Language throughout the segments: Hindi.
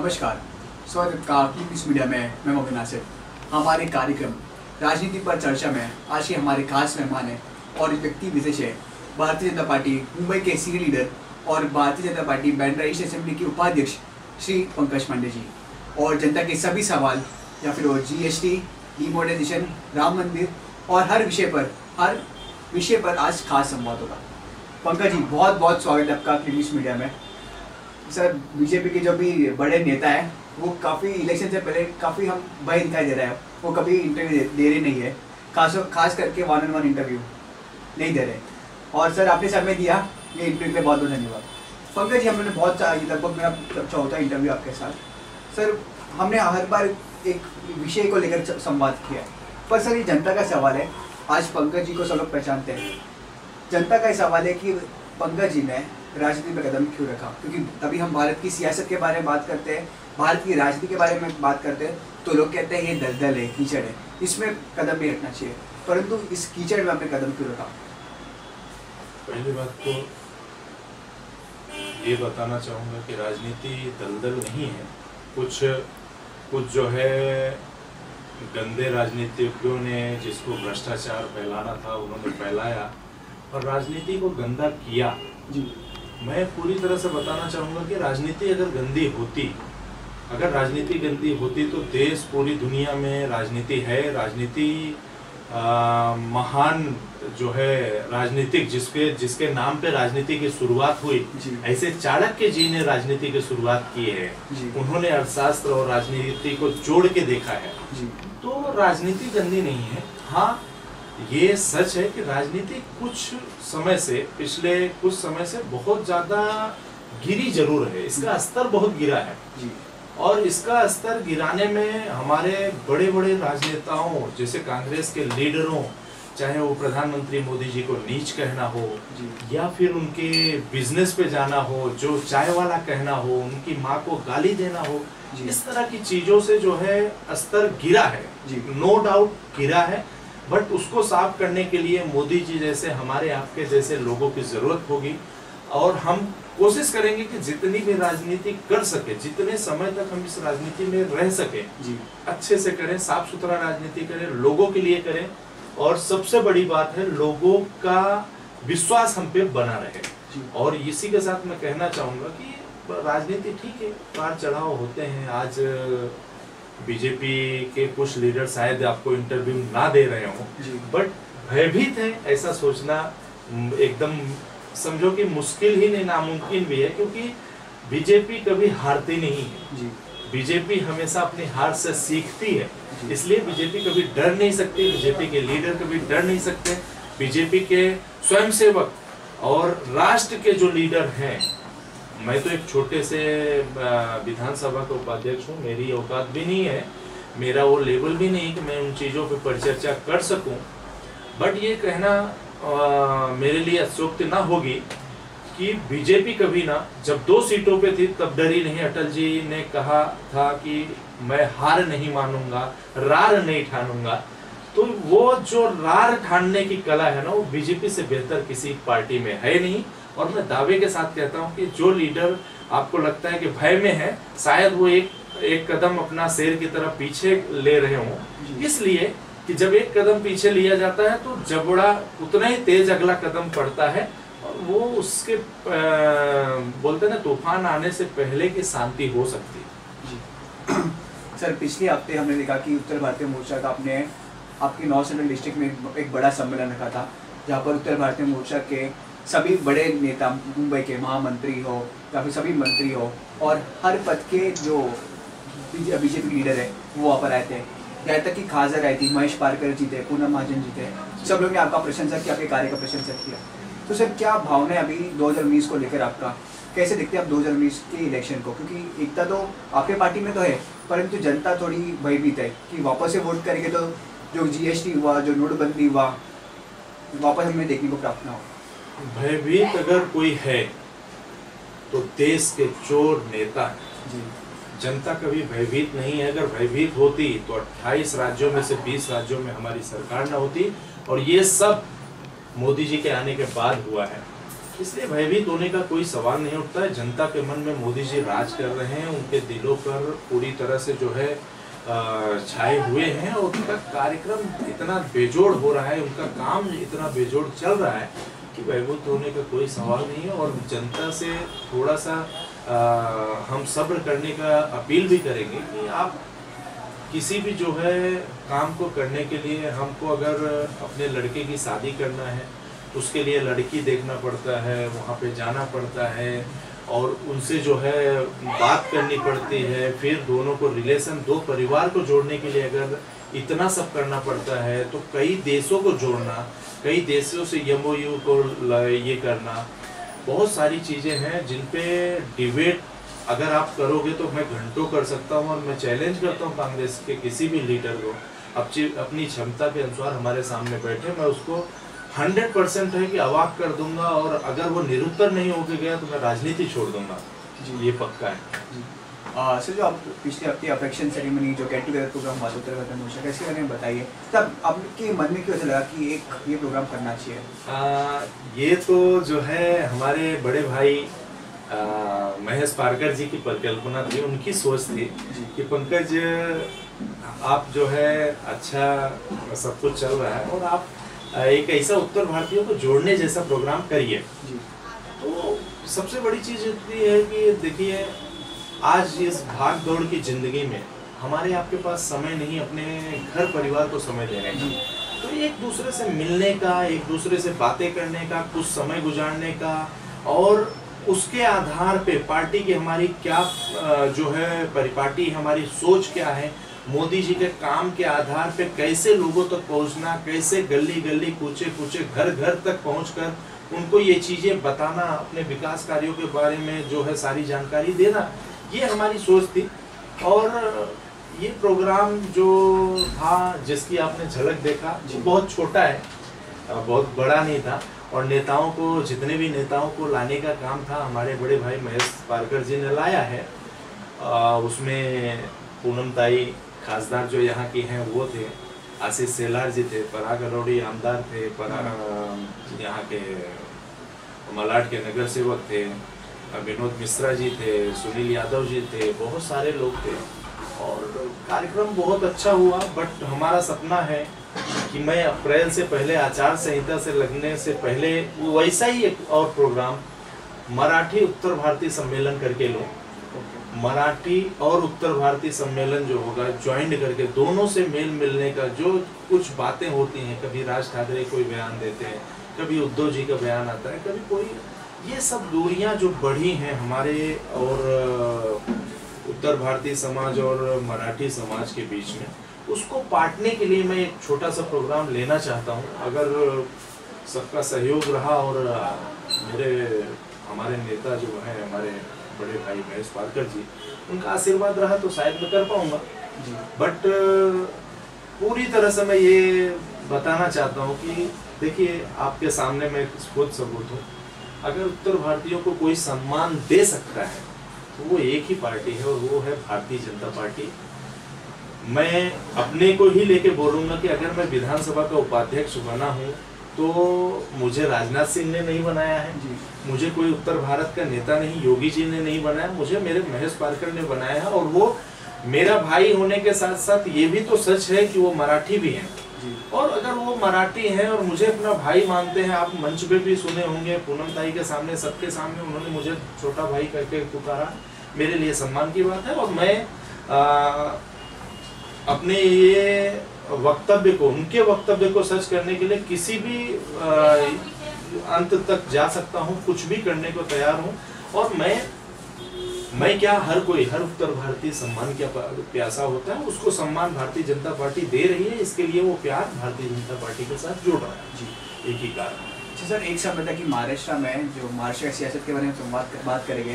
नमस्कार, स्वागत का इस मीडिया में मैं मोहम्मद नासिर। हमारे कार्यक्रम राजनीति पर चर्चा में आज के हमारे खास मेहमान हैं और व्यक्ति विशेष है भारतीय जनता पार्टी मुंबई के सीनियर लीडर और Bharatiya Janata party Bandra east assembly के उपाध्यक्ष श्री पंकज पांडे जी। और जनता के सभी सवाल या फिर वो GST, डिमोनेटाइजेशन, राम मंदिर और हर विषय पर आज खास संवाद होगा। पंकज जी, बहुत बहुत स्वागत है आपका क्लिनिक्स मीडिया में। सर, बीजेपी के जो भी बड़े नेता हैं वो काफ़ी इलेक्शन से पहले काफ़ी हम भय दिखाई दे रहे हैं, वो कभी इंटरव्यू दे रहे नहीं है, खास करके 1-on-1 इंटरव्यू नहीं दे रहे। और सर, आपने समय दिया ये इंटरव्यू के लिए बहुत बहुत धन्यवाद। पंकज जी, हमने बहुत लगभग मेरा चौथा इंटरव्यू आपके साथ। सर, हमने हर बार एक विषय को लेकर संवाद किया है, पर सर ये जनता का सवाल है। आज पंकज जी को सब लोग पहचानते हैं। जनता का सवाल है कि पंकज जी ने राजनीति में कदम क्यों रखा, क्योंकि तभी हम भारत की सियासत के बारे में बात करते हैं, भारत की राजनीति के बारे में बात करते हैं तो लोग कहते हैं ये दलदल है, कीचड़ है, इसमें कदम नहीं रखना चाहिए, परंतु इस कीचड़ में हमने कदम क्यों रखा? पहली बात तो ये बताना चाहूँगा कि राजनीति दलदल नहीं है। कुछ जो है गंदे राजनीतिज्ञों ने जिसको भ्रष्टाचार फैलाना था उन्होंने फैलाया और राजनीति को गंदा किया जी। मैं पूरी तरह से बताना चाहूँगा कि राजनीति अगर गंदी होती तो देश पूरी दुनिया में राजनीति है। राजनीति महान जो है राजनीतिक जिसके नाम पे राजनीति की शुरुआत हुई, ऐसे चाणक्य जी ने राजनीति की शुरुआत की है। उन्होंने अर्थशास्त्र और राजनीति को जोड़ के देखा है। तो राजनीति गंदी नहीं है। हाँ, ये सच है कि राजनीति पिछले कुछ समय से बहुत ज्यादा गिरी जरूर है। इसका स्तर बहुत गिरा है और इसका स्तर गिराने में हमारे बड़े बड़े राजनेताओं जैसे कांग्रेस के लीडरों, चाहे वो प्रधानमंत्री मोदी जी को नीच कहना हो या फिर उनके बिजनेस पे जाना हो, जो चाय वाला कहना हो, उनकी माँ को गाली देना हो, इस तरह की चीजों से जो है स्तर गिरा है। नो डाउट गिरा है, बट उसको साफ करने के लिए मोदी जी जैसे हमारे आपके जैसे लोगों की जरूरत होगी और हम कोशिश करेंगे कि जितनी भी राजनीति कर सके, जितने समय तक हम इस राजनीति में रह सके, अच्छे से करें, साफ सुथरा राजनीति करें, लोगों के लिए करें और सबसे बड़ी बात है लोगों का विश्वास हम पे बना रहे। और इसी के साथ मैं कहना चाहूंगा कि राजनीति ठीक है, उतार चढ़ाव होते हैं। आज बीजेपी के कुछ लीडर शायद आपको इंटरव्यू ना दे रहे हो, बट भयभीत है, ऐसा सोचना एकदम समझो कि मुश्किल ही नहीं, नामुमकिन भी है, क्योंकि बीजेपी कभी हारती नहीं है। बीजेपी हमेशा अपनी हार से सीखती है, इसलिए बीजेपी कभी डर नहीं सकती, बीजेपी के लीडर कभी डर नहीं सकते। बीजेपी के स्वयंसेवक और राष्ट्र के जो लीडर हैं, मैं तो एक छोटे से विधानसभा का उपाध्यक्ष हूँ, मेरी औकात भी नहीं है, मेरा वो लेवल भी नहीं कि मैं उन चीज़ों पर परिचर्चा कर सकूं। बट ये कहना मेरे लिए अत्योक्ति ना होगी कि बीजेपी कभी ना, जब 2 सीटों पे थी तब डरी नहीं। अटल जी ने कहा था कि मैं हार नहीं मानूंगा, रार नहीं ठानूंगा। तो वो जो रार ठानने की कला है ना, वो बीजेपी से बेहतर किसी पार्टी में है नहीं। और मैं दावे के साथ कहता हूं कि जो लीडर आपको लगता है कि भय में है, शायद वो एक कदम अपना शेर की तरफ पीछे ले रहे हों, इसलिए कि जब एक कदम पीछे लिया जाता है तो जबड़ा उतना ही तेज अगला कदम पड़ता है और वो उसके बोलते ना तूफान आने से पहले की शांति हो सकती है। सर, पिछले हफ्ते हमने देखा कि उत्तर भारतीय मोर्चा का आपने आपकी नॉर्थ सेंट्रल डिस्ट्रिक्ट में एक बड़ा सम्मेलन रखा था, जहाँ पर उत्तर भारतीय मोर्चा के सभी बड़े नेता, मुंबई के महामंत्री हो या फिर सभी मंत्री हो और हर पद के जो बीजेपी लीडर है वो वहाँ पर आए थे। यहाँ तक कि खासदार आई थी, महेश पारकर जीते, पूनम महाजन जीते, सब लोगों ने आपका प्रशंसा किया, आपके कार्य का प्रशंसा किया। तो सर, क्या भावना है अभी 2019 को लेकर आपका? कैसे देखते हैं आप 2019 के इलेक्शन को? क्योंकि एकता तो आपके पार्टी में तो है, परंतु जनता थोड़ी भयभीत है कि वापस से वोट करेंगे तो जो GST हुआ, जो नोटबंदी हुआ, वापस हमें देखने को प्राप्त ना हो। भयभीत अगर कोई है तो देश के चोर नेता है। जनता कभी भयभीत नहीं है। अगर भयभीत होती तो 28 राज्यों में से 20 राज्यों में हमारी सरकार न होती, और ये सब मोदी जी के आने के बाद हुआ है। इसलिए भयभीत होने का कोई सवाल नहीं उठता है। जनता के मन में मोदी जी राज कर रहे हैं, उनके दिलों पर पूरी तरह से जो है छाए हुए हैं, और उनका कार्यक्रम इतना बेजोड़ हो रहा है, उनका काम इतना बेजोड़ चल रहा है कि भयभीत होने का कोई सवाल नहीं है। और जनता से थोड़ा सा हम सब्र करने का अपील भी करेंगे कि आप किसी भी जो है काम को करने के लिए, हमको अगर अपने लड़के की शादी करना है, उसके लिए लड़की देखना पड़ता है, वहाँ पे जाना पड़ता है, और उनसे जो है बात करनी पड़ती है, फिर दोनों को रिलेशन, दो परिवार को जोड़ने के लिए अगर इतना सब करना पड़ता है, तो कई देशों को जोड़ना, कई देशों से MOU को ये करना, बहुत सारी चीज़ें हैं जिन पे डिबेट अगर आप करोगे तो मैं घंटों कर सकता हूँ। और मैं चैलेंज करता हूँ कांग्रेस के किसी भी लीडर को, अपनी क्षमता के अनुसार हमारे सामने बैठे, मैं उसको 100% है कि अवाक कर दूंगा, और अगर वो निरुत्तर नहीं होके गया तो मैं राजनीति छोड़ दूंगा जी, ये पक्का है। सर, जो आप पिछले हफ्ते अफेक्शन सेरेमनी जो गेट टुगेदर प्रोग्राम हुआ उत्तर भारत में, इसके बारे में बताइए, तब आपके मन में क्यों ऐसा लगा कि एक ये प्रोग्राम करना चाहिए? ये तो जो है हमारे बड़े भाई महेश पारकर जी की परिकल्पना थी, उनकी सोच थी कि पंकज आप जो है अच्छा सब कुछ चल रहा है, और आप एक ऐसा उत्तर भारतीयों को जोड़ने जैसा प्रोग्राम करिए। तो सबसे बड़ी चीज़ इतनी है कि देखिए, आज इस भाग दौड़ की जिंदगी में हमारे आपके पास समय नहीं अपने घर परिवार को समय देने का, तो एक दूसरे से मिलने का, एक दूसरे से बातें करने का, कुछ समय गुजारने का, और उसके आधार पे पार्टी की हमारी क्या जो है परिपाटी, हमारी सोच क्या है, मोदी जी के काम के आधार पे कैसे लोगों तक पहुंचना, कैसे गली गली कूचे कूचे घर घर तक पहुंचकर उनको ये चीज़ें बताना, अपने विकास कार्यों के बारे में जो है सारी जानकारी देना, ये हमारी सोच थी। और ये प्रोग्राम जो था, जिसकी आपने झलक देखा, बहुत छोटा है, बहुत बड़ा नहीं था, और नेताओं को, जितने भी नेताओं को लाने का काम था हमारे बड़े भाई महेश पारकर जी ने लाया है। उसमें पूनम ताई खासदार जो यहाँ की हैं वो थे, आशीष सेलार जी थे, पराग अरोड़ी आमदार थे, यहाँ के मलाड के नगर सेवक थे, विनोद मिश्रा जी थे, सुनील यादव जी थे, बहुत सारे लोग थे, और कार्यक्रम बहुत अच्छा हुआ। बट हमारा सपना है कि मैं अप्रैल से पहले, आचार संहिता से लगने से पहले, वैसा ही एक और प्रोग्राम मराठी उत्तर भारतीय सम्मेलन करके लूँ। मराठी और उत्तर भारतीय सम्मेलन जो होगा, ज्वाइंट करके दोनों से मेल मिलने का, जो कुछ बातें होती हैं, कभी राज ठाकरे कोई बयान देते हैं, कभी उद्धव जी का बयान आता है, कभी कोई, ये सब दूरियां जो बढ़ी हैं हमारे और उत्तर भारतीय समाज और मराठी समाज के बीच में, उसको पाटने के लिए मैं एक छोटा सा प्रोग्राम लेना चाहता हूँ। अगर सबका सहयोग रहा और हमारे नेता जो हैं, हमारे बड़े भाई महेश पारकर जी, उनका आशीर्वाद रहा तो शायद मैं कर पाऊंगा। बट पूरी तरह से मैं ये बताना चाहता हूँ कि देखिए, आपके सामने मैं खुद सबूत हूँ, अगर उत्तर भारतीयों को कोई सम्मान दे सकता है तो वो एक ही पार्टी है, और वो है भारतीय जनता पार्टी। मैं अपने को ही लेके बोलूँगा कि अगर मैं विधानसभा का उपाध्यक्ष बना हूँ तो मुझे राजनाथ सिंह ने नहीं बनाया है, मुझे कोई उत्तर भारत का नेता नहीं, योगी जी ने नहीं बनाया, मुझे मेरे महेश पारकर ने बनाया है। और वो मेरा भाई होने के साथ साथ ये भी तो सच है कि वो मराठी भी हैं, और अगर वो मराठी हैं और मुझे अपना भाई मानते हैं, आप मंच पे भी सुने होंगे, पूनम ताई के सामने, सबके सामने उन्होंने मुझे छोटा भाई करके पुकारा, मेरे लिए सम्मान की बात है। और मैं अपने ये वक्तव्य को, उनके वक्तव्य को सच करने के लिए किसी भी अंत तक जा सकता हूँ, कुछ भी करने को तैयार हूँ। और मैं क्या, हर कोई, हर उत्तर भारतीय सम्मान क्या प्यासा होता है, उसको सम्मान भारतीय जनता पार्टी दे रही है, इसके लिए वो प्यार भारतीय जनता पार्टी के साथ जुड़ रहा है। जी, एक ही कारण। अच्छा सर, एक समय था कि महाराष्ट्र में, जो महाराष्ट्र की सियासत के बारे में बात करेंगे,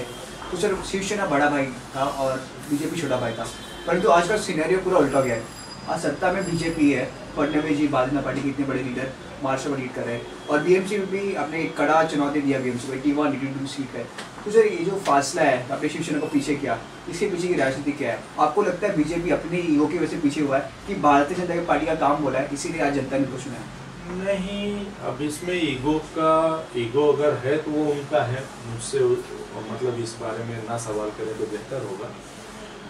तो सर शिवसेना बड़ा भाई था और बीजेपी छोटा भाई था, परंतु आज का सिनेरियो पूरा उल्टा गया है। आज सत्ता में बीजेपी है, फडणवीस जी भारतीय जनता पार्टी के इतने बड़े लीडर महाराष्ट्र में लीड कर रहे हैं, और बीएमसी में भी अपने एक कड़ा चुनौती दिया बीएमसी को, 81-82 सीट है। तो सर, ये जो फासला है अपने शिवसेना को पीछे किया, इसके पीछे की राजनीति क्या है? आपको लगता है बीजेपी अपने ईगो की वजह से पीछे हुआ है कि भारतीय जनता पार्टी का काम बोला है, इसीलिए आज जनता ने कुछ चुना है? नहीं, अब इसमें ईगो अगर है तो वो उनका है, मुझसे मतलब इस बारे में ना सवाल करें तो बेहतर होगा।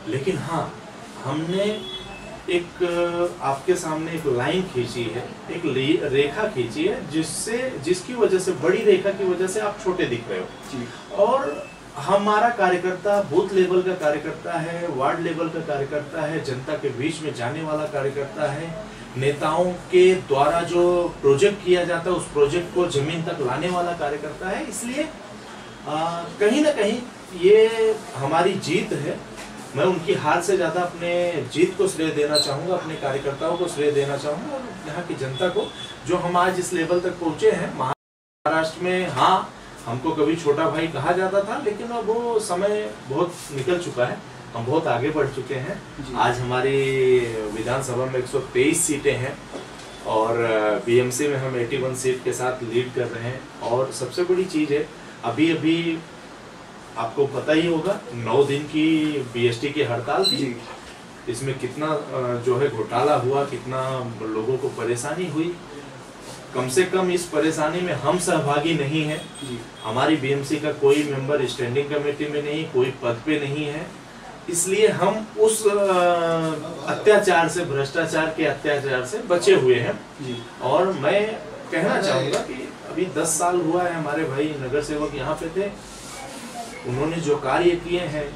लेकिन हाँ, हमने एक आपके सामने एक लाइन खींची है, एक रेखा खींची है, जिसकी वजह से, बड़ी रेखा की वजह से आप छोटे दिख रहे हो जी। और हमारा कार्यकर्ता बूथ लेवल का कार्यकर्ता है, वार्ड लेवल का कार्यकर्ता है, जनता के बीच में जाने वाला कार्यकर्ता है, नेताओं के द्वारा जो प्रोजेक्ट किया जाता है उस प्रोजेक्ट को जमीन तक लाने वाला कार्यकर्ता है। इसलिए कहीं ना कहीं ये हमारी जीत है। मैं उनकी हार से ज्यादा अपने जीत को श्रेय देना चाहूंगा, अपने कार्यकर्ताओं को श्रेय देना चाहूंगा और यहाँ की जनता को, जो हम आज इस लेवल तक पहुंचे हैं। महाराष्ट्र में हाँ, हमको कभी छोटा भाई कहा जाता था, लेकिन अब वो समय बहुत निकल चुका है, हम बहुत आगे बढ़ चुके हैं। आज हमारी विधानसभा में 123 सीटें हैं और बीएमसी में हम 81 सीट के साथ लीड कर रहे हैं। और सबसे बड़ी चीज है, अभी आपको पता ही होगा 9 दिन की बीएसटी की हड़ताल थी। इसमें कितना जो है घोटाला हुआ, कितना लोगों को परेशानी हुई। कम से कम इस परेशानी में हम सहभागी नहीं है। हमारी बीएमसी का कोई मेंबर स्टैंडिंग कमेटी में नहीं, कोई पद पे नहीं है। इसलिए हम उस अत्याचार से, भ्रष्टाचार के अत्याचार से बचे हुए हैं। और मैं कहना चाहूंगा कि अभी 10 साल हुआ है हमारे भाई नगर सेवक यहाँ पे थे, उन्होंने जो कार्य किए हैं,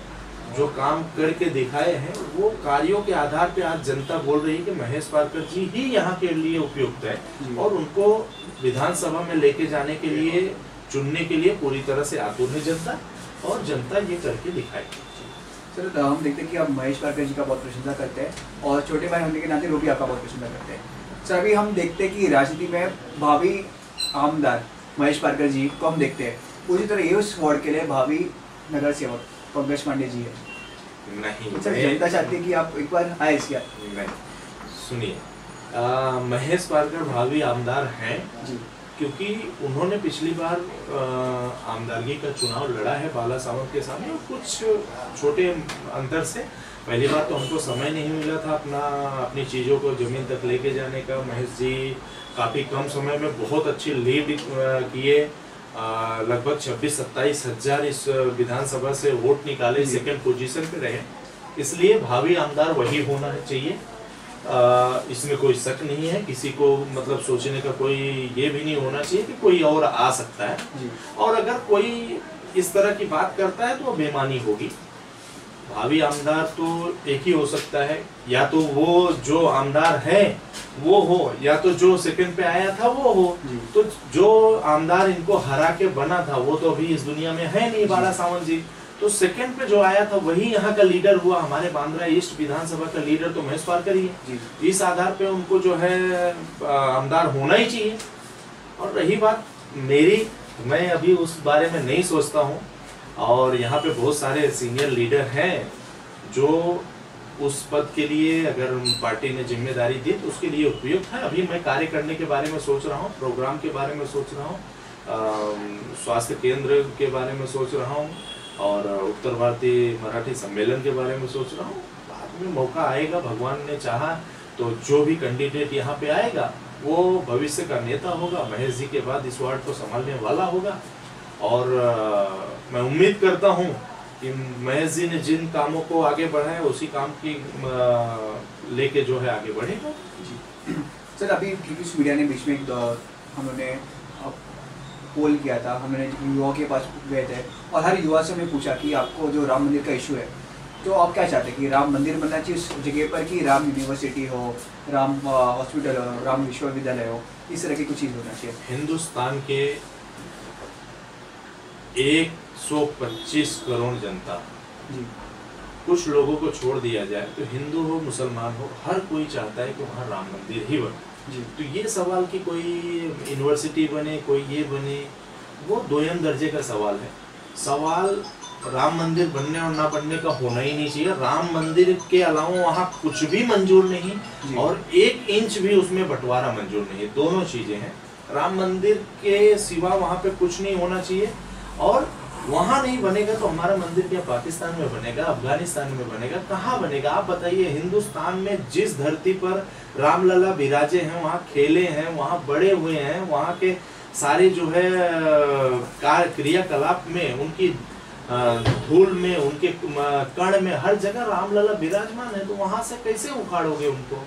जो काम करके दिखाए हैं, वो कार्यों के आधार पे आज जनता बोल रही है कि महेश पारकर जी ही यहाँ के लिए उपयुक्त है और उनको विधानसभा में लेके जाने के लिए, चुनने के लिए पूरी तरह से आतुर है जनता, और जनता ये करके दिखाएगी। सर, हम देखते हैं कि आप महेश पारकर जी का बहुत प्रशंसा करते हैं और छोटे भाई होने के नाते वो भी आपका बहुत प्रशंसा करते हैं। सर, अभी हम देखते हैं कि राजनीति में भावी आमदार महेश पारकर जी को हम देखते हैं, उसी तरह ये उस वार्ड के लिए भावी नगर सेवक पंकज पांडे जी है। नहीं सर, जनता चाहती है कि आप एक बार आए इसके। नहीं, सुनिए, महेश पारकर भावी आमदार हैं जी, क्योंकि उन्होंने पिछली बार आमदारगी का चुनाव लड़ा है बाला सावंत के सामने, कुछ छोटे अंतर से। पहली बार तो हमको समय नहीं मिला था अपनी चीज़ों को जमीन तक लेके जाने का। महेश जी काफ़ी कम समय में बहुत अच्छी लीड किए, लगभग 26-27 हजार इस विधानसभा से वोट निकाले, सेकंड पोजीशन पे रहे। इसलिए भावी आमदार वही होना चाहिए, इसमें कोई शक नहीं है। किसी को मतलब सोचने का कोई ये भी नहीं होना चाहिए कि कोई और आ सकता है। और अगर कोई इस तरह की बात करता है तो वो बेईमानी होगी। भावी आमदार तो एक ही हो सकता है, या तो वो जो आमदार है वो हो, या तो जो सेकंड पे आया था वो हो। तो जो आमदार इनको हरा के बना था वो तो अभी इस दुनिया में है नहीं, बाला सावंत जी। तो सेकंड पे जो आया था वही यहाँ का लीडर हुआ। हमारे बांद्रा ईस्ट विधानसभा का लीडर तो महेश पारकर ही है। इस आधार पे उनको जो है आमदार होना ही चाहिए। और रही बात मेरी, मैं अभी उस बारे में नहीं सोचता हूँ, और यहाँ पे बहुत सारे सीनियर लीडर हैं जो उस पद के लिए अगर पार्टी ने जिम्मेदारी दी तो उसके लिए उपयुक्त है। अभी मैं कार्य करने के बारे में सोच रहा हूँ, प्रोग्राम के बारे में सोच रहा हूँ, स्वास्थ्य केंद्र के बारे में सोच रहा हूँ, और उत्तर भारतीय मराठी सम्मेलन के बारे में सोच रहा हूँ। बाद में मौका आएगा, भगवान ने चाहा तो जो भी कैंडिडेट यहाँ पे आएगा वो भविष्य का नेता होगा, महेश जी के बाद इस वार्ड को संभालने वाला होगा। और मैं उम्मीद करता हूँ कि महेश जी ने जिन कामों को आगे बढ़ाया उसी काम की लेके जो है आगे बढ़ेगा। जी सर, अभी टीवी मीडिया ने बीच में हमने पोल किया था, हमने युवाओं के पास गए थे और हर युवा से हमने पूछा कि आपको जो राम मंदिर का इशू है, तो आप क्या चाहते हैं कि राम मंदिर बनना चाहिए उस जगह पर, कि राम यूनिवर्सिटी हो, राम हॉस्पिटल हो, राम विश्वविद्यालय हो, इस तरह की कुछ चीज़ होना चाहिए? हिंदुस्तान के 125 करोड़ जनता जी, कुछ लोगों को छोड़ दिया जाए तो हिंदू हो मुसलमान हो, हर कोई चाहता है कि वहाँ राम मंदिर ही बने जी। तो ये सवाल कि कोई यूनिवर्सिटी बने, कोई ये बने, वो दोयम दर्जे का सवाल है। सवाल राम मंदिर बनने और ना बनने का होना ही नहीं चाहिए। राम मंदिर के अलावा वहाँ कुछ भी मंजूर नहीं और 1 इंच भी उसमें बंटवारा मंजूर नहीं, दोनों चीजें हैं। राम मंदिर के सिवा वहाँ पे कुछ नहीं होना चाहिए। और वहां नहीं बनेगा तो हमारा मंदिर क्या पाकिस्तान में बनेगा, अफगानिस्तान में बनेगा, कहाँ बनेगा? आप बताइए। हिंदुस्तान में जिस धरती पर रामलला विराजे हैं, वहाँ खेले हैं, वहाँ बड़े हुए हैं, वहाँ के सारे जो है क्रियाकलाप में, उनकी धूल में, उनके कण में, हर जगह रामलला विराजमान है, तो वहां से कैसे उखाड़ोगे उनको?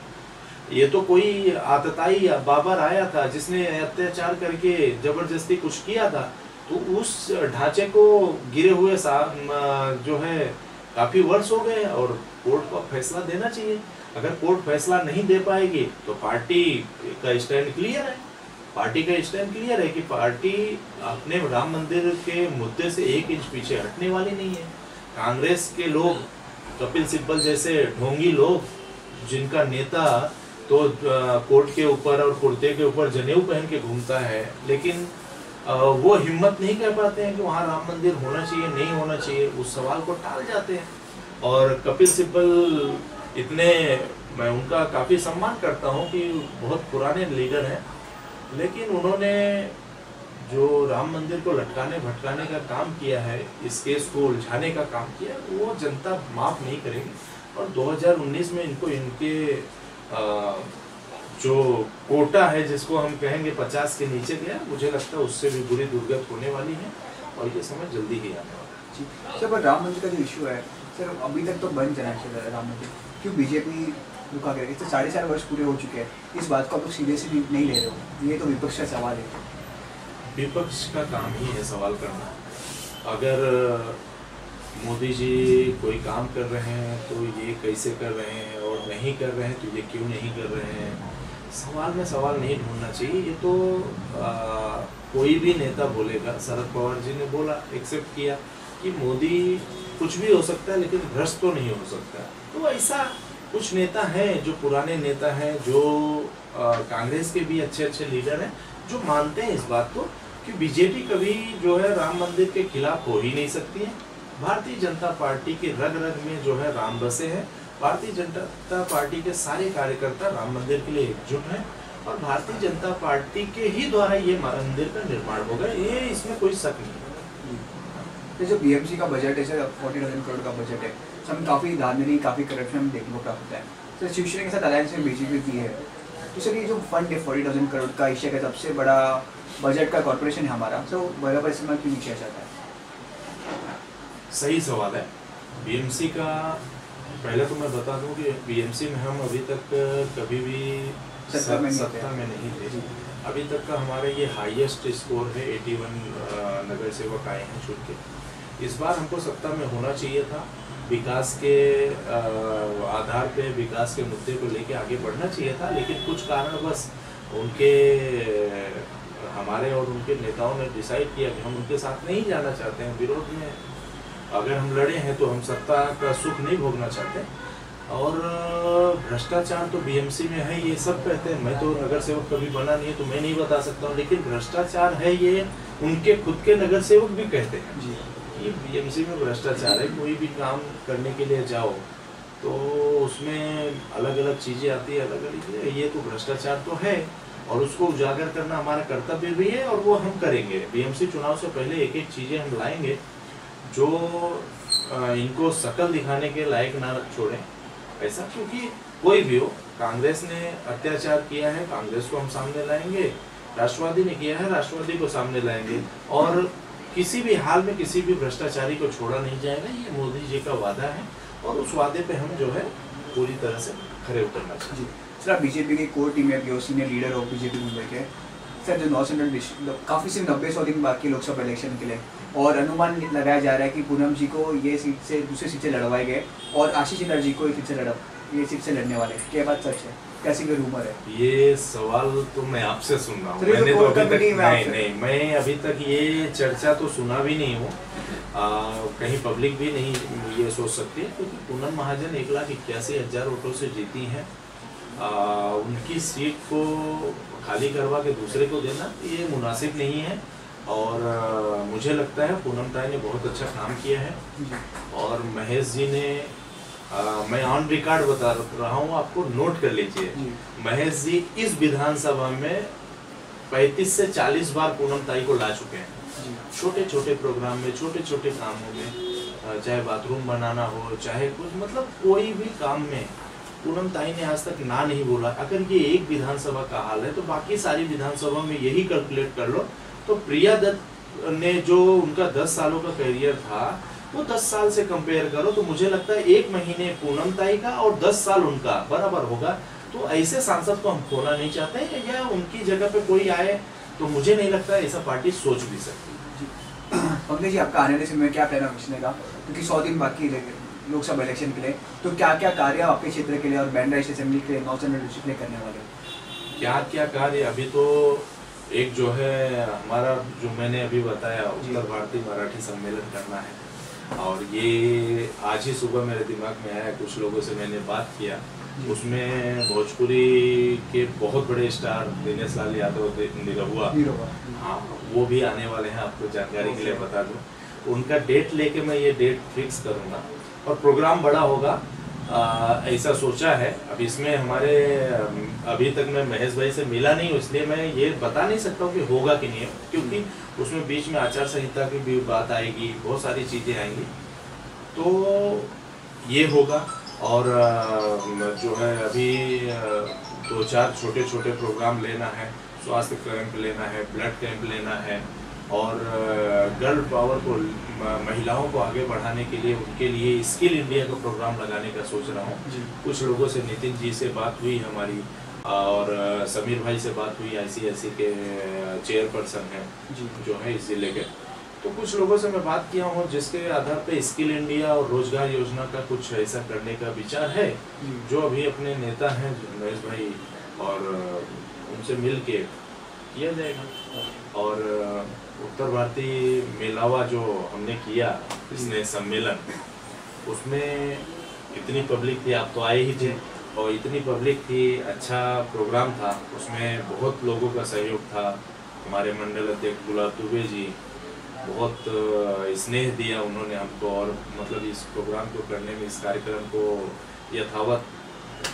ये तो कोई आतताई बाबर आया था जिसने अत्याचार करके जबरदस्ती कुछ किया था, तो उस ढांचे को गिरे हुए जो है काफी वर्ष हो गए, और कोर्ट को फैसला देना चाहिए। अगर कोर्ट फैसला नहीं दे पाएगी तो पार्टी का स्टैंड क्लियर है। पार्टी का स्टैंड क्लियर है कि पार्टी अपने राम मंदिर के मुद्दे से 1 इंच पीछे हटने वाली नहीं है। कांग्रेस के लोग, कपिल सिब्बल जैसे ढोंगी लोग, जिनका नेता तो कोट के ऊपर और कुर्ते के ऊपर जनेऊ पहन के घूमता है, लेकिन वो हिम्मत नहीं कर पाते हैं कि वहाँ राम मंदिर होना चाहिए, नहीं होना चाहिए, उस सवाल को टाल जाते हैं। और कपिल सिब्बल इतने, मैं उनका काफ़ी सम्मान करता हूँ कि बहुत पुराने लीडर हैं, लेकिन उन्होंने जो राम मंदिर को लटकाने भटकाने का काम किया है, इस केस को उलझाने का काम किया, वो जनता माफ़ नहीं करेगी। और 2019 में इनको इनके जो कोटा है, जिसको हम कहेंगे 50 के नीचे गया, मुझे लगता है उससे भी बुरी दुर्गत होने वाली है, और ये समय जल्दी ही आने वाला है। जी सर, पर राम मंदिर का जो इशू है सर, अभी तक तो बन जाना चाहिए राम मंदिर, क्यों बीजेपी रुका गया? इससे 4.5 वर्ष पूरे हो चुके हैं, इस बात को आप लोग सीरियसली नहीं ले रहे हो, ये तो विपक्ष का सवाल है। विपक्ष का काम ही है सवाल करना। अगर मोदी जी कोई काम कर रहे हैं तो ये कैसे कर रहे हैं, और नहीं कर रहे हैं तो ये क्यों नहीं कर रहे हैं, सवाल में सवाल नहीं ढूंढना चाहिए। ये तो कोई भी नेता बोलेगा। शरद पवार जी ने बोला, एक्सेप्ट किया कि मोदी कुछ भी हो सकता है लेकिन भ्रष्ट तो नहीं हो सकता। तो ऐसा कुछ नेता हैं, जो पुराने नेता हैं, जो कांग्रेस के भी अच्छे अच्छे लीडर हैं, जो मानते हैं इस बात को कि बीजेपी कभी जो है राम मंदिर के खिलाफ हो ही नहीं सकती है। भारतीय जनता पार्टी के रग रग में जो है राम बसे हैं। भारतीय जनता पार्टी के सारे कार्यकर्ता राम मंदिर के लिए एकजुट हैं, और भारतीय जनता पार्टी के ही द्वारा ये मंदिर का निर्माण होगा, ये इसमें कोई शक नहीं है। जो बीएमसी का बजट है सर, 40,000 करोड़ का बजट है, सब काफ़ी धांधली, काफ़ी करप्शन देखने को प्राप्त होता है। सर शिवसेना के साथ अलायंस में बीजेपी की है, तो सर ये जो फंड है 40,000 करोड़ का, एशिया का सबसे बड़ा बजट का कॉर्पोरेशन है हमारा, तो बराबर इस्तेमाल क्यों नहीं किया जाता है? सही सवाल है। बीएमसी का पहले तो मैं बता दूं कि बीएमसी में हम अभी तक कभी भी सत्ता में नहीं थे। अभी तक का हमारा ये हाईएस्ट स्कोर है, 81 नगर सेवक आए हैं छूट के। इस बार हमको सत्ता में होना चाहिए था, विकास के आधार पे, विकास के मुद्दे को लेके आगे बढ़ना चाहिए था, लेकिन कुछ कारणवश उनके हमारे और उनके नेताओं ने डिसाइड किया कि हम उनके साथ नहीं जाना चाहते हैं, विरोध में अगर हम लड़े हैं तो हम सत्ता का सुख नहीं भोगना चाहते। और भ्रष्टाचार तो बीएमसी में है, ये सब कहते हैं। मैं तो नगर सेवक कभी बना नहीं है तो मैं नहीं बता सकता हूँ, लेकिन भ्रष्टाचार है ये उनके खुद के नगर सेवक भी कहते हैं जी, कि बीएमसी में भ्रष्टाचार है। कोई भी काम करने के लिए जाओ तो उसमें अलग अलग चीज़ें आती है, अलग अलग, ये तो भ्रष्टाचार तो है, और उसको उजागर करना हमारा कर्तव्य भी है, और वो हम करेंगे। बीएमसी चुनाव से पहले एक एक चीज़ें हम लाएंगे जो इनको शकल दिखाने के लायक ना छोड़ें ऐसा, क्योंकि कोई भी हो, कांग्रेस ने अत्याचार किया है, कांग्रेस को हम सामने लाएंगे, राष्ट्रवादी ने किया है, राष्ट्रवादी को सामने लाएंगे, और किसी भी हाल में किसी भी भ्रष्टाचारी को छोड़ा नहीं जाएगा। ये मोदी जी का वादा है, और उस वादे पे हम जो है पूरी तरह से खरे उतरना चाहिए। सर आप बीजेपी की कोर टीम में सीनियर लीडर हो बीजेपी मुंबई के सर, जो 9 सेंट्रल काफ़ी सिर्फ 90-100 दिन बाकी लोकसभा इलेक्शन के लिए, और अनुमान लगाया जा रहा है कि पूनम जी को ये सीट से दूसरी सीट से लड़वाए गए, और आशीष चंद्र जी को ये सीट से लड़ने वाले, क्या बात सच है? कैसी कोई रूमर है? ये सवाल तो मैं आपसे सुन रहा हूँ, मैंने तो अभी तक नहीं, मैं अभी तक ये चर्चा तो सुना भी नहीं हूँ, कहीं पब्लिक भी नहीं ये सोच सकती है, क्योंकि पूनम महाजन 1,81,000 वोटों से जीती हैं। उनकी सीट को खाली करवा के दूसरे को देना ये मुनासिब नहीं है, और मुझे लगता है पूनम ताई ने बहुत अच्छा काम किया है, और महेश जी ने मैं ऑन रिकॉर्ड बता रहा हूँ, आपको नोट कर लीजिए, महेश जी इस विधानसभा में 35 से 40 बार पूनम ताई को ला चुके हैं। छोटे छोटे प्रोग्राम में, छोटे छोटे कामों में, चाहे बाथरूम बनाना हो, चाहे कुछ मतलब कोई भी काम में पूनम ताई ने आज तक ना नहीं बोला। अगर ये एक विधानसभा का हाल है तो बाकी सारी विधानसभा में यही कैलकुलेट कर लो। तो प्रिया दत्त ने जो उनका 10 सालों का करियर था वो 10 साल से कंपेयर करो तो मुझे लगता है 1 महीने पूनम ताई का और 10 साल उनका बराबर होगा। तो ऐसे सांसद को हम खोना नहीं चाहते, या उनकी जगह पे कोई आए तो मुझे नहीं लगता ऐसा पार्टी सोच भी सकती। पंकज जी, आपका आने वाले समय में क्या प्लान है पूछने का, क्योंकि 100 दिन बाकी रह लोकसभा इलेक्शन के लिए, तो क्या क्या कार्य आपके क्षेत्र के लिए और बैंड राइट असेंबली के लिए नौचंद डिस्ट्रिक्ट में करने वाले? क्या क्या कार्य? अभी तो एक जो है हमारा, जो मैंने अभी बताया, उत्तर भारतीय मराठी सम्मेलन करना है, और ये आज ही सुबह मेरे दिमाग में आया, कुछ लोगों से मैंने बात किया। उसमें भोजपुरी के बहुत बड़े स्टार दिनेश लाल यादव निरहुआ, हाँ, वो भी आने वाले हैं। आपको जानकारी के लिए बता दूं, उनका डेट लेके मैं ये डेट फिक्स करूंगा और प्रोग्राम बड़ा होगा, ऐसा सोचा है। अब इसमें हमारे अभी तक मैं महेश भाई से मिला नहीं, इसलिए मैं ये बता नहीं सकता हूँ कि होगा कि नहीं, क्योंकि उसमें बीच में आचार संहिता की भी बात आएगी, बहुत सारी चीज़ें आएंगी। तो ये होगा, और जो है अभी 2-4 छोटे छोटे प्रोग्राम लेना है, स्वास्थ्य कैंप लेना है, ब्लड कैंप लेना है, और गर्ल पावर को, महिलाओं को आगे बढ़ाने के लिए, उनके लिए स्किल इंडिया का प्रोग्राम लगाने का सोच रहा हूँ। कुछ लोगों से, नितिन जी से बात हुई हमारी, और समीर भाई से बात हुई, ICSE के चेयरपर्सन हैं जो है इस जिले के। तो कुछ लोगों से मैं बात किया हूँ, जिसके आधार पे स्किल इंडिया और रोजगार योजना का कुछ ऐसा करने का विचार है, जो अभी अपने नेता हैं महेश भाई, और उनसे मिल के किया जाएगा। और उत्तर भारतीय मेलावा जो हमने किया, इसने सम्मेलन, उसमें इतनी पब्लिक थी, आप तो आए ही थे, और इतनी पब्लिक थी, अच्छा प्रोग्राम था, उसमें बहुत लोगों का सहयोग था। हमारे मंडल अध्यक्ष गुलाब दुबे जी, बहुत स्नेह दिया उन्होंने हमको, और मतलब इस प्रोग्राम को करने में, इस कार्यक्रम को यथावत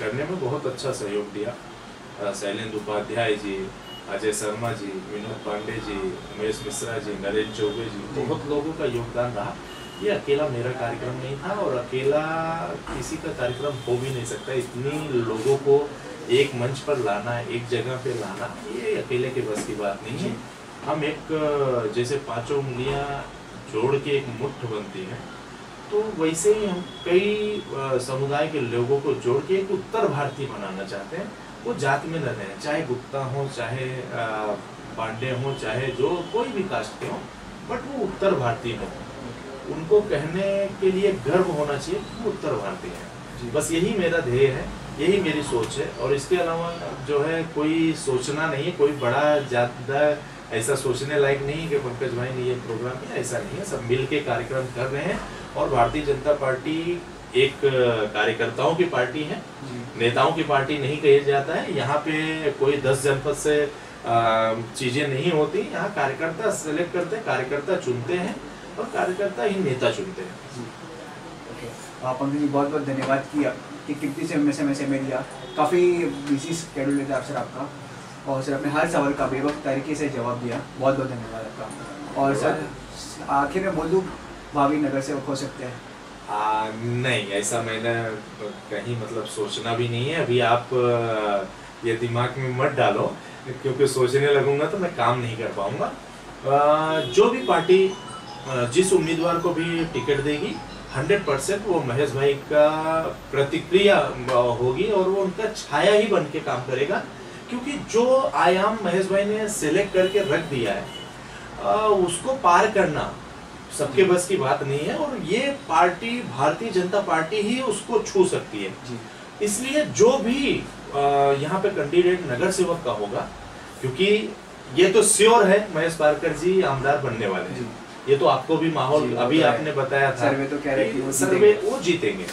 करने में बहुत अच्छा सहयोग दिया। शैलेंद्र उपाध्याय जी, अजय शर्मा जी, विनोद पांडे जी, उमेश मिश्रा जी, नरेंद्र चौबे जी, बहुत लोगों का योगदान रहा। ये अकेला मेरा कार्यक्रम नहीं था, और अकेला किसी का कार्यक्रम हो भी नहीं सकता। इतनी लोगों को एक मंच पर लाना, एक जगह पे लाना, ये अकेले के बस की बात नहीं है। हम एक, जैसे 5 उंगलियां जोड़ के एक मुट्ठ बनती है, तो वैसे ही हम कई समुदाय के लोगों को जोड़ के एक उत्तर भारतीय बनाना चाहते हैं। वो जात में न रहें, चाहे गुप्ता हो, चाहे पांडे हो, चाहे जो कोई भी कास्ट के हो, बट वो उत्तर भारतीय हो। उनको कहने के लिए गर्व होना चाहिए कि वो उत्तर भारतीय है। बस यही मेरा ध्येय है, यही मेरी सोच है, और इसके अलावा जो है कोई सोचना नहीं है, कोई बड़ा ज़्यादा ऐसा सोचने लायक नहीं है कि पंकज भाई ने ये प्रोग्राम किया, ऐसा नहीं है। सब मिल के कार्यक्रम कर रहे हैं, और भारतीय जनता पार्टी एक कार्यकर्ताओं की पार्टी है, नेताओं की पार्टी नहीं कहा जाता है। यहाँ पे कोई 10 जनपद से चीजें नहीं होती, यहाँ कार्यकर्ता सेलेक्ट करते हैं, कार्यकर्ता चुनते हैं, और कार्यकर्ता ही नेता चुनते हैं। पंकज जी, बहुत बहुत धन्यवाद कि कितनी समय दिया, काफ़ी बिजी शेड्यूल था सर आपका, और सर अपने हर सवाल का बेवक्त तरीके से जवाब दिया, बहुत बहुत धन्यवाद आपका। और सर आखिर में बोल दूँ, भावी नगर सेवक हो सकते हैं? नहीं, ऐसा मैंने कहीं मतलब सोचना भी नहीं है। अभी आप ये दिमाग में मत डालो, क्योंकि सोचने लगूंगा तो मैं काम नहीं कर पाऊंगा। जो भी पार्टी जिस उम्मीदवार को भी टिकट देगी, 100% वो महेश भाई का प्रतिक्रिया होगी, और वो उनका छाया ही बन के काम करेगा। क्योंकि जो आयाम महेश भाई ने सिलेक्ट करके रख दिया है, उसको पार करना सबके बस की बात नहीं है, और ये पार्टी, भारतीय जनता पार्टी ही उसको छू सकती है। इसलिए जो भी यहाँ पे कैंडिडेट नगर सेवक का होगा, क्योंकि ये तो श्योर है महेश पारकर जी आमदार बनने वाले हैं, ये तो आपको भी माहौल अभी आपने बताया था, सर्वे तो कह रहे हैं सर्वे वो जीतेंगे।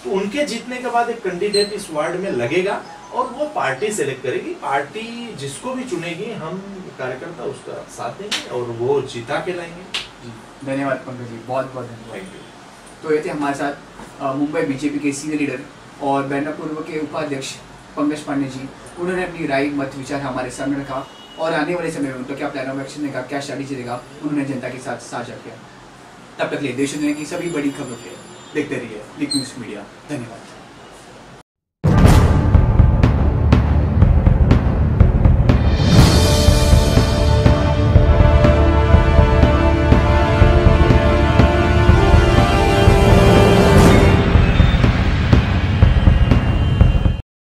तो उनके जीतने के बाद एक कैंडिडेट इस वार्ड में लगेगा, और वो पार्टी सेलेक्ट करेगी। पार्टी जिसको भी चुनेगी, हम कार्यकर्ता उसका साथ देंगे, और वो जीता के लाएंगे। धन्यवाद पंकज जी, बहुत बहुत धन्यवाद। तो ये थे हमारे साथ मुंबई बीजेपी के सीनियर लीडर और बैनर पूर्व के उपाध्यक्ष पंकज पांडे जी। उन्होंने अपनी राय, मत, विचार हमारे सामने रखा। और आने वाले समय में उनका क्या प्लान ऑफ एक्शन रहेगा, क्या स्ट्रैटेजी रहेगा, उन्होंने जनता के साथ साझा किया। तब तक लिए देश दुनिया की सभी बड़ी खबरों के लिए देखते रहिए लिंक न्यूज़ मीडिया। धन्यवाद।